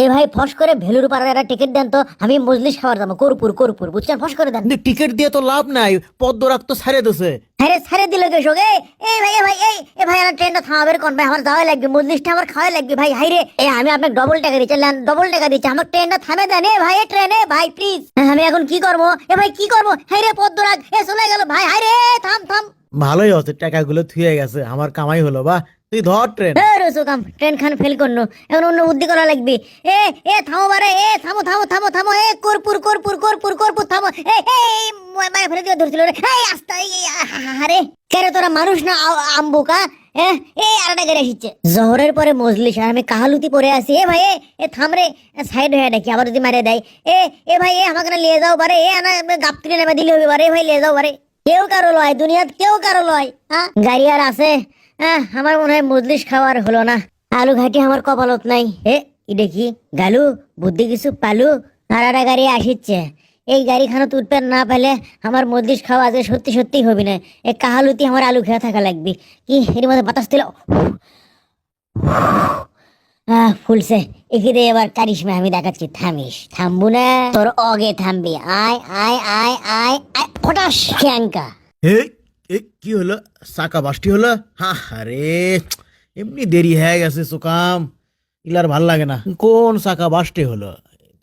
এই ভাই ফস করে ভেলুর পাড়ার একটা টিকিট দেন তো, আমি মজলিস খাবার যাবো। কর্পূর কর্পূর বুঝছেন, ফস করে দেন। কিন্তু টিকিট দিয়ে তো লাভ নাই, পদ্মরাগ তো ছাড়ে দিছে। হ্যাঁ ছেড়ে দিল কে শোক? এই ভাই ভাই এই ভাই আমার ট্রেনটা থামাবের কোন ভাই? আমার যাওয়াই লাগবে, মজলিসটা আমার খাওয়াই লাগবে ভাই। হাই রে আমি আপনাকে ডবল টাকা দিচ্ছি, ডবল টাকা দিচ্ছি, আমার ট্রেনটা থামে দেন। ভাই ট্রেনে ভাই প্লিজ। আমি এখন কি করবো? ভাই কি করবো? হাই রে পদ্মরাগ চলে গেল ভাই। হাই রে থাম থাম। ভালোই হচ্ছে, টাকাগুলো থুয়ে গেছে, আমার কামাই হলো। বা তুই ধর ট্রেন। রসুকাম ট্রেন খান ফেল করলো, এখন অন্য বুদ্ধি করা লাগবে। থামো বারে, থামো থামো থামো থামো। কর্পূর কর্পূর কর্পূর কর্পূর থামো। মায়ের ফেলে দিয়ে ধরছিল রে। আস্তে আরে কেরে তোরা মানুষ না আম্বুকা? আরেকটা গাড়ি আসছে জহরের পরে মজলিস, আর আমি কাহালুতি পরে আছি। ভাই থাম রে, সাইড হয়ে ডাকি, আবার যদি মারে দেয়। ভাই আমাকে না লিয়ে যাও বারে। আনা গাপ তুলে নেমে দিলে হবে বারে। ভাই লিয়ে যাও বারে। কেউ কারো লয় দুনিয়াত, কেউ কারো লয়। গাড়ি আর আছে। আমার মনে হয় মজলিস খাওয়ার হলো না। আলু ঘাটি আমার কপালত নাই। এটা কি গালু বুদ্ধি কিছু পালু? আর একটা গাড়ি আসিচ্ছে, এই গাড়িখানা উঠতে না পেলে আমার মজলিস খাওয়া আজকে সত্যি সত্যি হবে না। এই কাহালুতি আমার আলু খেয়ে থাকা লাগবে। কি এর মধ্যে বাতাস দিল, ফুলছে। এখানে এবার কারিশমা আমি দেখাচ্ছি, থামিস। থামবো না, তোর অগে থামবি। আয় আয় আয় আয় আয় ফটাস ক্যাঙ্কা। কি হলো? চাকা বাস্টি হলো? আরে এমনি দেরি হয়ে গেছে সুকাম, ইলার ভাল লাগে না। কোন চাকা বাস্টি হলো?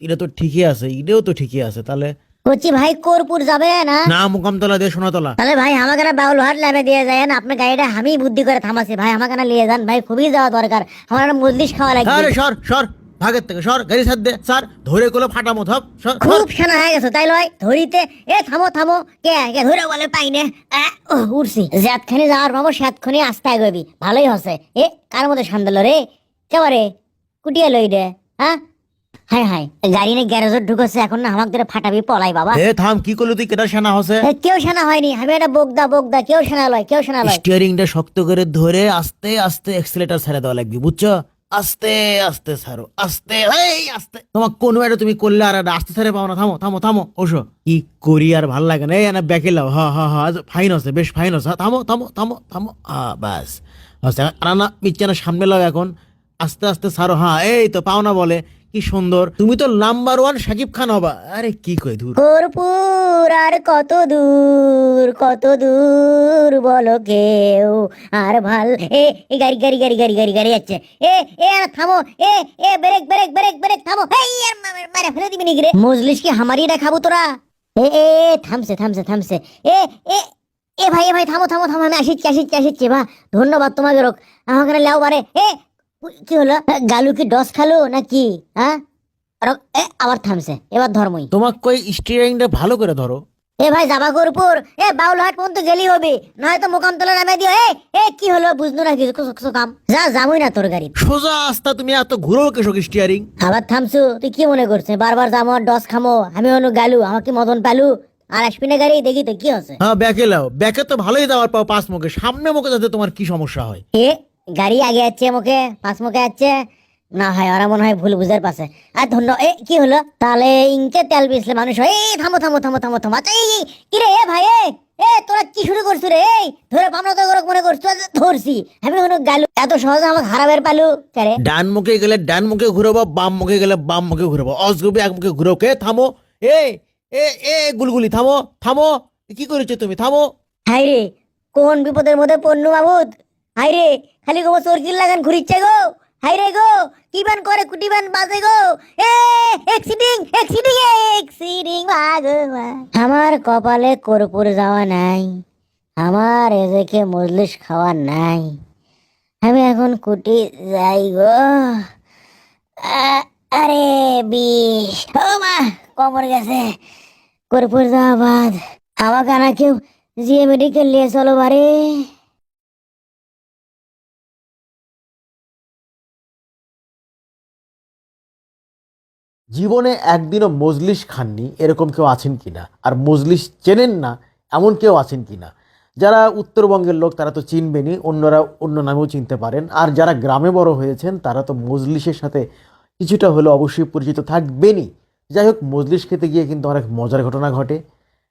এটা তো ঠিকই আছে, ইডেও তো ঠিকই আছে। তাহলে কচি ভাই কর্পূর যাবে না? না, মুকামতলা দিয়ে সোনাতলা। তাহলে ভাই আমাকে না বাউল হাট ল্যাবে দিয়ে যায় না, আপনার গাড়িটা আমি বুদ্ধি করে থামাছি ভাই, আমাকে না নিয়ে যান ভাই, খুবই যাওয়া দরকার, আমার একটা মজলিস খাওয়া লাগবে। আরে সর সর, ভাগের থেকে সর, গাড়ি ছাড় দে। স্যার ধরে কোলো ফাটামো থপ। খুব সেনা হয়ে গেছে তাই লয় ধরিতে। থামো থামো, কে কে ধরে বলে পাই না। উঠছি যাতখানি যাওয়ার ভাবো সাতখানি আস্তে আগবি, ভালোই হসে। কার মধ্যে সান্দাল রে কেবারে কুটিয়ে লই রে। হাই হাই গাড়ি নিয়ে গ্যারেজে ঢুকেছে, এখন না আমাকে ধরে ফাটাবি পলাই বাবা। থাম, কি করলি তুই? কেটা সেনা হসে? কেউ সেনা হয়নি, আমি একটা বোগদা বোগদা, কেউ সেনা লয়, কেউ সেনা লয়। স্টিয়ারিংটা শক্ত করে ধরে আস্তে আস্তে এক্সিলেটর ছেড়ে দেওয়া লাগবে, বুঝছো? আস্তে আস্তে ছাড়ো, আস্তে আস্তে। তোমার কোন একটা তুমি করলে আর আস্তে ছেড়ে পাও না। থামো থামো থামো, ওসো। কি করি আর ভাল লাগে না। না ব্যাকে লাও। ফাইন আছে, বেশ ফাইন আছে। থামো থামো থামো থামো। বাস আচ্ছা, না মিচ্ছে না, সামনে লাও এখন। আস্তে আস্তে ছাড়ো। এই তো পাওনা বলে, কি সুন্দর। তুমি তো নাম্বার 1 শাকিব খান হবা। আরে কি কই ধুর। কর্পূর আর কত দূর কত দূর বলো কেউ আর ভাল। গাড়ি গাড়ি গাড়ি গাড়ি গাড়ি গাড়ি যাচ্ছে। আর থামো। ব্রেক ব্রেক ব্রেক ব্রেক থামো। মারে ফেলে দিবি নাকি রে? মজলিস কি হামারি এটা খাবো তোরা? থামছে থামছে থামছে। এ এ ভাই ভাই থামো থামো থামো, আমি আসিচ্ছি আসিচ্ছি আসিচ্ছি। বা ধন্যবাদ তোমাকে রোক, আমাকে লেও বারে। কি হলো? গালু কি ডস খালো নাকি? আবার থামছে, এবার ধর্মই। তোমাক কই স্টিয়ারিংটা ভালো করে ধরো। ভাই যাবা কর্পূর, বাউলহাট পর্যন্ত গেলি হবে, নয়তো মোকামতলা নামে দিও। কি হলো বুঝলো না কিছু কাম? যা যাবই না তোর গাড়ি। সোজা আস্তা, তুমি এত ঘুরো কেসক স্টিয়ারিং? আবার থামছু, তুই কি মনে করছে বারবার যাবো আর ডস খামো? আমি হলো গালু, আমাকে মদন পালু আর আসবি না গাড়ি, দেখি তো কি হচ্ছে। ব্যাকে লাও, ব্যাকে তো ভালোই যাওয়ার পাও, পাঁচ মুখে। সামনে মুখে যাতে তোমার কি সমস্যা হয়? গাড়ি আগে যাচ্ছে মুখে, পাঁচ মুখে যাচ্ছে না হয়, ওরা মনে হয় ভুল বুঝার পাশে। আর ধন্য কি হলো তাহলে? ইনকে তেল বিছলে মানুষ হয়। থামো থামো থামো থামো থামো। আচ্ছা কি রে ভাই? তোরা কি শুরু করছো রে? ধরে পামনা তো মনে করছো? ধরছি আমি কোনো গালু, এত সহজে আমাকে হারাবের পালু কেরে? ডান মুখে গেলে ডান মুখে ঘুরবো, বাম মুখে গেলে বাম মুখে ঘুরবো, অসগুবি এক মুখে ঘুরো। কে থামো? এ এ এ গুলগুলি থামো থামো, কি করেছো তুমি? থামো। হাই রে কোন বিপদের মধ্যে পড়নু বাবুদ। হাই রে খালি গো চরকির লাগান ঘুরিচ্ছে গো। হাই রে গো কি বান করে কুটি বান বাজে গো। এক্সিডিং এক্সিডিং এক্সিডিং ভগবান। আমার কপালে কর্পূর যাওয়া নাই, আমার এদিকে মজলিস খাওয়া নাই, আমি এখন কুটি যাই গো। আরে বিষ, ও মা কমর গেছে। কর্পূর যাওয়া বাদ, আমাকে না কেউ জিএ মেডিকেল নিয়ে চলো বারে। জীবনে একদিনও মজলিস খাননি এরকম কেউ আছেন কিনা, আর মজলিস চেনেন না এমন কেউ আছেন কিনা? যারা উত্তরবঙ্গের লোক তারা তো চিনবেনই, অন্যরা অন্য নামেও চিনতে পারেন। আর যারা গ্রামে বড় হয়েছেন তারা তো মজলিসের সাথে কিছুটা হলেও অবশ্যই পরিচিত থাকবেনই। যাই হোক, মজলিস খেতে গিয়ে কিন্তু অনেক মজার ঘটনা ঘটে।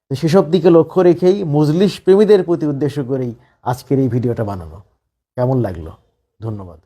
তো সেসব দিকে লক্ষ্য রেখেই মজলিস প্রেমীদের প্রতি উদ্দেশ্য করেই আজকের এই ভিডিওটা বানানো। কেমন লাগলো? ধন্যবাদ।